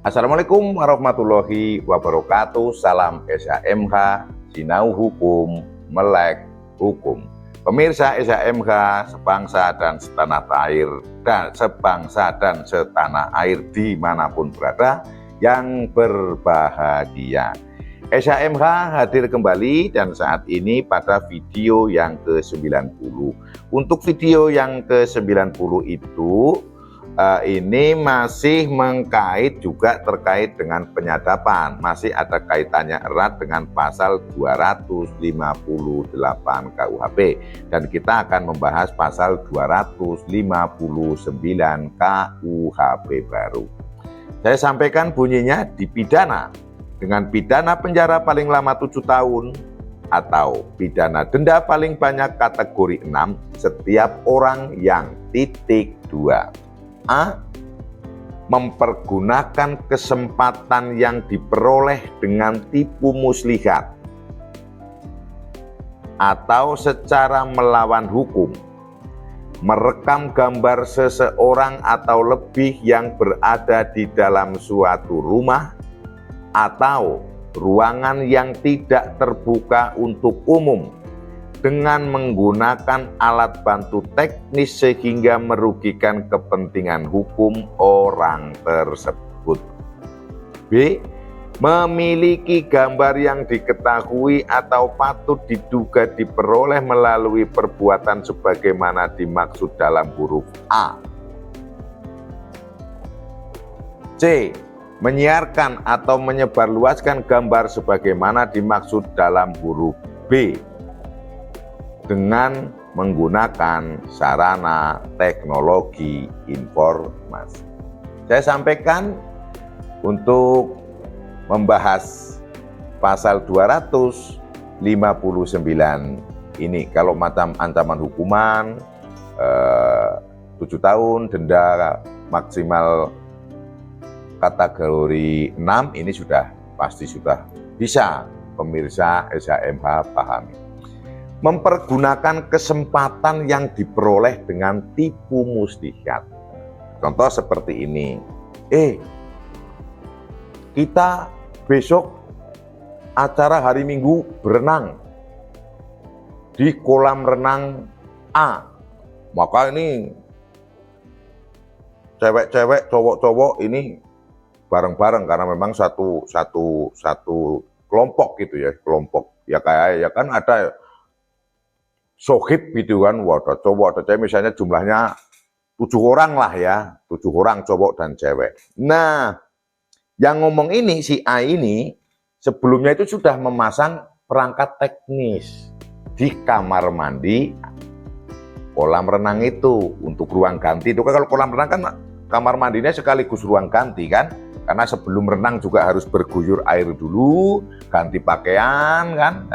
Assalamualaikum warahmatullahi wabarakatuh. Salam SHMH, Sinau Hukum, Melek Hukum. Pemirsa SHMH sebangsa dan setanah air dimanapun berada yang berbahagia. SHMH hadir kembali dan saat ini pada video yang ke-90. Untuk video yang ke-90 itu ini masih mengkait juga terkait dengan penyadapan. Masih ada kaitannya erat dengan pasal 258 KUHP. Dan kita akan membahas pasal 259 KUHP baru. Saya sampaikan bunyinya dipidana dengan pidana penjara paling lama 7 tahun atau pidana denda paling banyak kategori 6 setiap orang yang (2) A. Mempergunakan kesempatan yang diperoleh dengan tipu muslihat atau secara melawan hukum, merekam gambar seseorang atau lebih yang berada di dalam suatu rumah atau ruangan yang tidak terbuka untuk umum dengan menggunakan alat bantu teknis sehingga merugikan kepentingan hukum orang tersebut. B. Memiliki gambar yang diketahui atau patut diduga diperoleh melalui perbuatan sebagaimana dimaksud dalam huruf A. C. Menyiarkan atau menyebarluaskan gambar sebagaimana dimaksud dalam huruf B dengan menggunakan sarana teknologi informasi. Saya sampaikan untuk membahas pasal 259 ini. Kalau macam ancaman hukuman 7 tahun, denda maksimal kategori 6 ini pasti sudah bisa pemirsa SHMH pahami. Mempergunakan kesempatan yang diperoleh dengan tipu muslihat. Contoh seperti ini. Kita besok acara hari Minggu berenang di kolam renang A. Maka ini cewek-cewek, cowok-cowok ini bareng-bareng karena memang satu kelompok gitu ya, kelompok ya kan ada sohib gitu kan, ada cowok ada cewek, misalnya jumlahnya 7 orang lah ya, 7 orang cowok dan cewek. Nah, yang ngomong ini si A ini sebelumnya itu sudah memasang perangkat teknis di kamar mandi kolam renang itu untuk ruang ganti. Itu kan kalau kolam renang kan kamar mandinya sekaligus ruang ganti kan. Karena sebelum renang juga harus berguyur air dulu, ganti pakaian kan,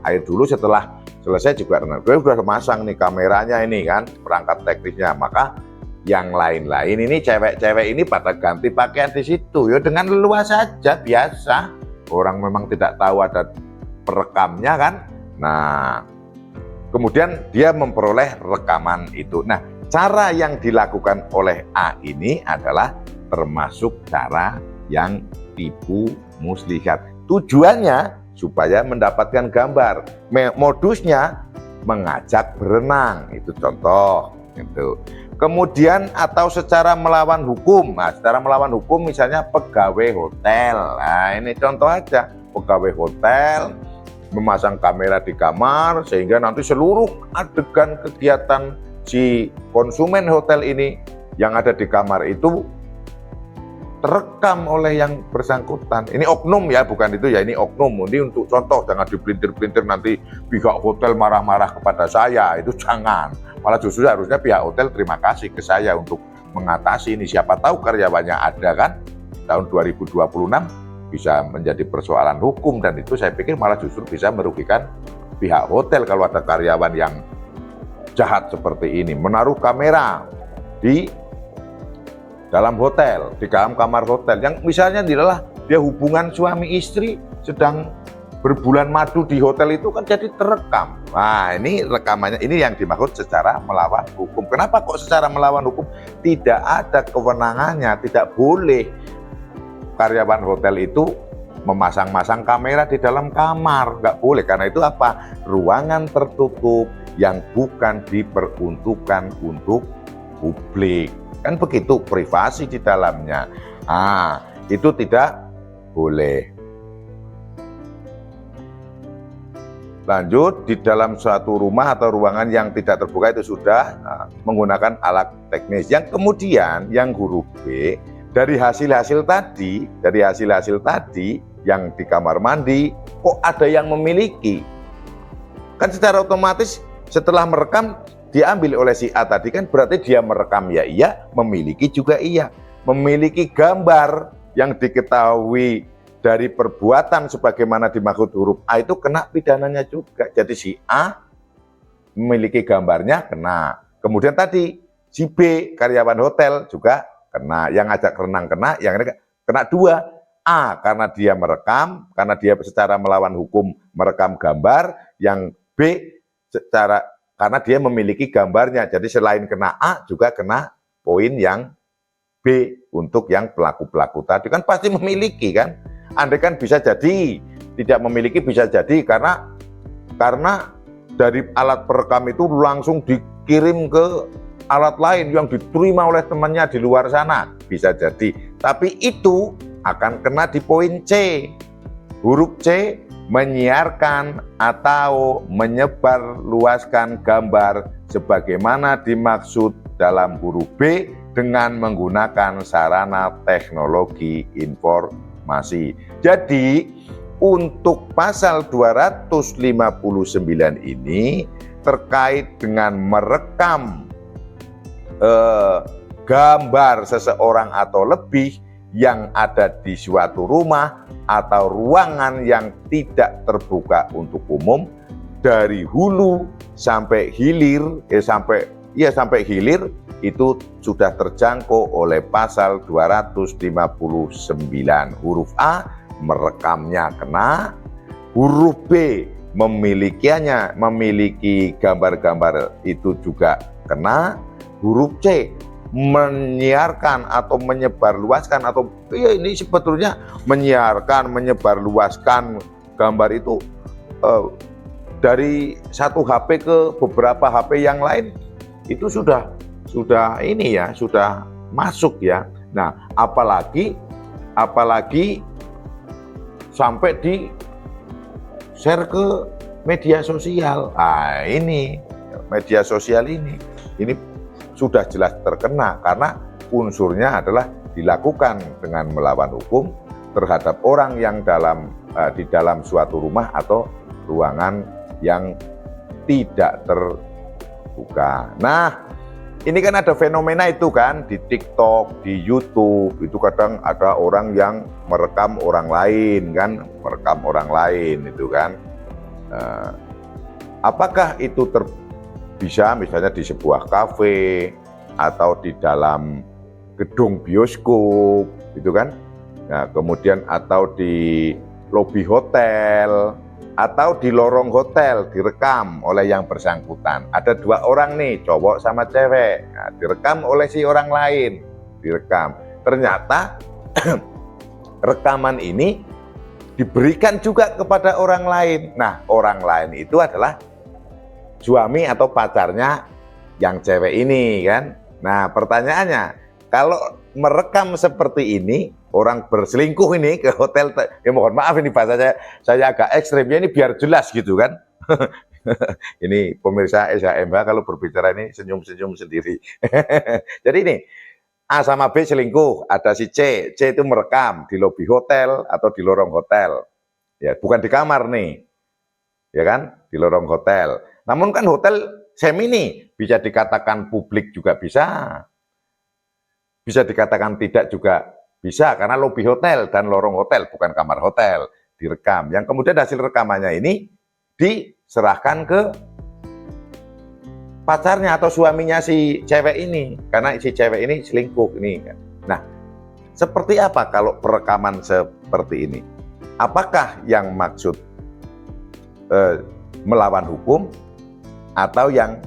air dulu, setelah selesai juga renang. Gue sudah masang nih kameranya ini kan, perangkat teknisnya. Maka yang lain-lain ini cewek-cewek ini pada ganti pakaian di situ, ya dengan leluasa saja biasa. Orang memang tidak tahu ada perekamnya kan. Nah, kemudian dia memperoleh rekaman itu. Nah, cara yang dilakukan oleh A ini adalah termasuk cara yang tipu muslihat. Tujuannya supaya mendapatkan gambar. Modusnya mengajak berenang, itu contoh. Gitu. Kemudian atau secara melawan hukum. Nah, secara melawan hukum misalnya pegawai hotel. Nah, ini contoh aja. Pegawai hotel memasang kamera di kamar sehingga nanti seluruh adegan kegiatan si konsumen hotel ini yang ada di kamar itu terekam oleh yang bersangkutan. Ini oknum ya, bukan itu ya, ini oknum. Ini untuk contoh, jangan dipelintir-pelintir nanti pihak hotel marah-marah kepada saya, itu jangan. Malah justru harusnya pihak hotel terima kasih ke saya untuk mengatasi ini. Siapa tahu karyawannya ada kan, tahun 2026 bisa menjadi persoalan hukum dan itu saya pikir malah justru bisa merugikan pihak hotel kalau ada karyawan yang jahat seperti ini. Menaruh kamera di dalam hotel, di dalam kamar hotel, yang misalnya adalah dia hubungan suami istri sedang berbulan madu di hotel itu kan jadi terekam. Nah, ini rekamannya, ini yang dimaksud secara melawan hukum. Kenapa kok secara melawan hukum? Tidak ada kewenangannya, tidak boleh karyawan hotel itu memasang-masang kamera di dalam kamar, nggak boleh, karena itu apa? Ruangan tertutup yang bukan diperuntukkan untuk publik, kan begitu, privasi di dalamnya. Itu tidak boleh. Lanjut, di dalam suatu rumah atau ruangan yang tidak terbuka itu sudah menggunakan alat teknis. Yang kemudian yang huruf B, dari hasil-hasil tadi yang di kamar mandi, kok ada yang memiliki? Kan secara otomatis setelah merekam diambil oleh si A tadi, kan berarti dia merekam ya iya, memiliki juga iya. Memiliki gambar yang diketahui dari perbuatan sebagaimana dimaksud huruf A itu kena pidananya juga. Jadi si A memiliki gambarnya kena. Kemudian tadi si B karyawan hotel juga kena. Yang ngajak renang kena, yang ini kena 2. A karena dia merekam, karena dia secara melawan hukum merekam gambar. Yang B karena dia memiliki gambarnya. Jadi selain kena A juga kena poin yang B untuk yang pelaku-pelaku tadi, kan pasti memiliki kan. Andai kan bisa jadi tidak memiliki, bisa jadi karena dari alat perekam itu langsung dikirim ke alat lain yang diterima oleh temannya di luar sana, bisa jadi. Tapi itu akan kena di poin C. Huruf C, menyiarkan atau menyebarluaskan gambar sebagaimana dimaksud dalam huruf B dengan menggunakan sarana teknologi informasi. Jadi untuk pasal 259 ini terkait dengan merekam gambar seseorang atau lebih yang ada di suatu rumah atau ruangan yang tidak terbuka untuk umum, dari hulu sampai hilir, sampai hilir itu sudah terjangkau oleh pasal 259. Huruf A merekamnya kena, huruf B memiliki gambar-gambar itu juga kena, huruf C menyiarkan atau menyebarluaskan, atau ini sebetulnya menyiarkan, menyebarluaskan gambar itu dari satu HP ke beberapa HP yang lain, itu sudah masuk ya. Nah, apalagi sampai di share ke media sosial. Ini media sosial ini sudah jelas terkena, karena unsurnya adalah dilakukan dengan melawan hukum terhadap orang yang di dalam suatu rumah atau ruangan yang tidak terbuka. Nah, ini kan ada fenomena itu kan di TikTok, di YouTube, itu kadang ada orang yang merekam orang lain itu kan. Apakah itu bisa misalnya di sebuah kafe atau di dalam gedung bioskop gitu kan. Nah, kemudian atau di lobi hotel atau di lorong hotel direkam oleh yang bersangkutan. Ada 2 orang nih, cowok sama cewek, nah, direkam oleh si orang lain, direkam. Ternyata rekaman ini diberikan juga kepada orang lain. Nah, orang lain itu adalah suami atau pacarnya yang cewek ini kan. Nah, pertanyaannya, kalau merekam seperti ini, orang berselingkuh ini ke hotel, ya mohon maaf ini bahasa saya agak ekstrim ya, ini biar jelas gitu kan. Ini pemirsa SHMH kalau berbicara ini senyum-senyum sendiri. Jadi ini A sama B selingkuh, ada si C itu merekam di lobi hotel atau di lorong hotel. Ya, bukan di kamar nih. Ya kan? Di lorong hotel. Namun kan hotel semi nih, bisa dikatakan publik juga bisa. Bisa dikatakan tidak juga bisa, karena lobi hotel dan lorong hotel, bukan kamar hotel, direkam. Yang kemudian hasil rekamannya ini diserahkan ke pacarnya atau suaminya si cewek ini, karena si cewek ini selingkuh ini. Nah, seperti apa kalau perekaman seperti ini? Apakah yang maksud melawan hukum atau yang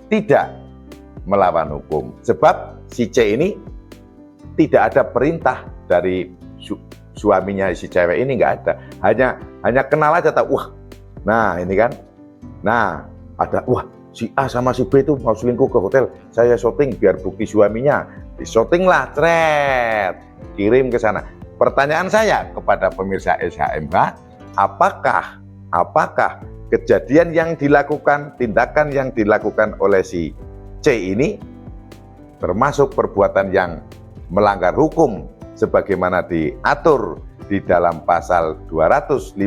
tidak melawan hukum? Sebab si C ini tidak ada perintah dari suaminya si cewek ini nggak ada. Hanya kenal aja tahu, wah, nah ini kan, nah ada, wah si A sama si B itu mau selingkuh ke hotel, saya syuting biar bukti suaminya, disyutinglah, thread, kirim ke sana. Pertanyaan saya kepada pemirsa SHMH, apakah kejadian yang dilakukan, tindakan yang dilakukan oleh si C ini termasuk perbuatan yang melanggar hukum sebagaimana diatur di dalam pasal 259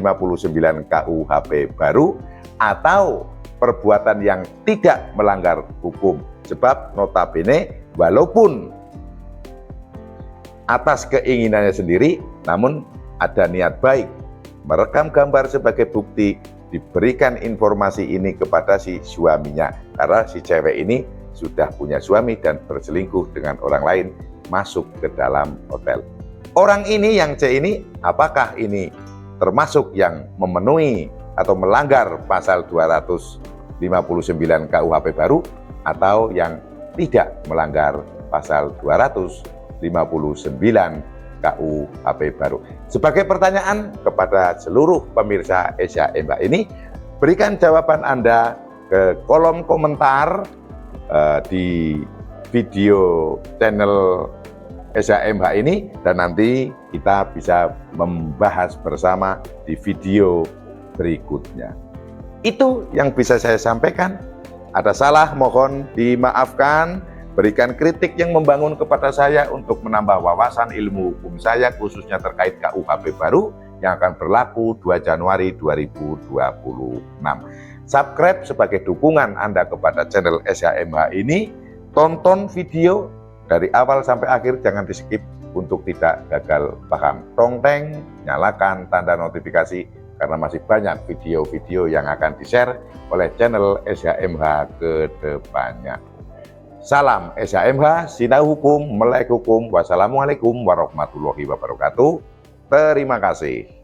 KUHP baru, atau perbuatan yang tidak melanggar hukum? Sebab notabene walaupun atas keinginannya sendiri, namun ada niat baik merekam gambar sebagai bukti, diberikan informasi ini kepada si suaminya, karena si cewek ini sudah punya suami dan berselingkuh dengan orang lain masuk ke dalam hotel. Orang ini yang C ini, apakah ini termasuk yang memenuhi atau melanggar pasal 259 KUHP baru, atau yang tidak melanggar pasal 259 KUHP baru? Sebagai pertanyaan kepada seluruh pemirsa SHMH ini, berikan jawaban Anda ke kolom komentar di video channel SHMH ini, dan nanti kita bisa membahas bersama di video berikutnya. Itu yang bisa saya sampaikan. Ada salah mohon dimaafkan. Berikan kritik yang membangun kepada saya untuk menambah wawasan ilmu hukum saya, khususnya terkait KUHP baru yang akan berlaku 2 Januari 2026. Subscribe sebagai dukungan Anda kepada channel SHMH ini. Tonton video dari awal sampai akhir, jangan di skip untuk tidak gagal paham. Tongteng, nyalakan tanda notifikasi karena masih banyak video-video yang akan di-share oleh channel SHMH ke depannya. Salam SHMH, sinau hukum, melek hukum. Wassalamualaikum warahmatullahi wabarakatuh. Terima kasih.